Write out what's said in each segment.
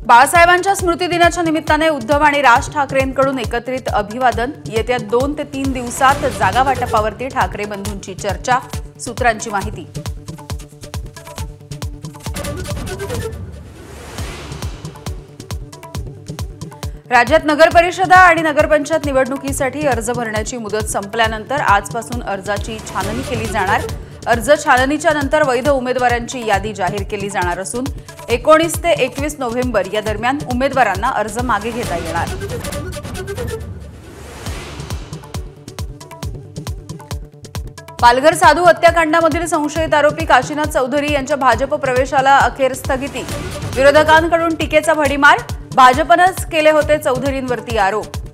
बाळासाहेबांच्या स्मृती दिनाच्या निमित्ताने उद्धव आणि राज ठाकरेंकडून एकत्रित अभिवादन। येत्या 2 ते 3 दिवसात जागा वाटपावरती ठाकरे बंधूंची चर्चा, सूत्रांची माहिती। राज्यात नगर परिषदा आणि नगरपंचायत निवडणुकीसाठी अर्ज भरण्याची मुदत संपल्यानंतर आजपासून अर्जाची छाननी केली जाणार। अर्ज छाननीच्या नंतर वैध उमेदवारांची यादी जाहीर केली जाणार असून 19 ते 21 नोव्हेंबर या दरम्यान उमेदवारांना अर्ज मागे घेता येणार। पालघर साधू हत्याकांडामधील संशयित आरोपी काशीनाथ चौधरी यांच्या भाजप प्रवेशाला अखेर स्थगिती। विरोधकांकडून टीकेचा भडीमार, भाजपनेच केले होते चौधरींवरती आरोप।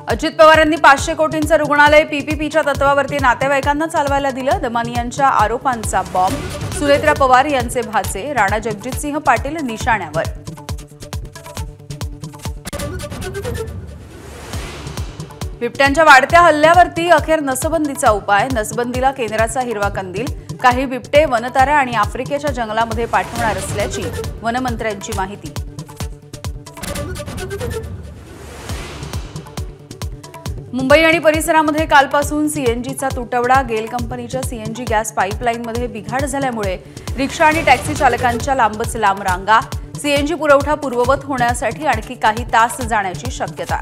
अजित पवारांनी 500 कोटींचं रुग्णालय पीपीपीच्या तत्वावरती नातेवाईकांना चालवायला दिलं। दमानियांच्या आरोपांचा बॉम्ब, सुनेत्रा पवार यांचे भाचे राणा जगजितसिंह पाटील निशाण्यावर। बिबट्यांच्या वाढत्या हल्ल्यावरती अखेर नसबंदीचा उपाय, नसबंदीला केंद्राचा हिरवा कंदील। काही बिबटे वनतारा आणि आफ्रिकेच्या जंगलामध्ये पाठवणार असल्याची वनमंत्र्यांची माहिती। मुंबई आणि परिसरामध्ये कालपासून सीएनजीचा तुटवडा। गेल कंपनीच्या सीएनजी गॅस पाईपलाईनमध्ये बिघाड झाल्यामुळे रिक्षा आणि टॅक्सी चालकांच्या लांबच लांब रांगा। सीएनजी पुरवठा पूर्ववत होण्यासाठी आणखी काही तास जाण्याची शक्यता।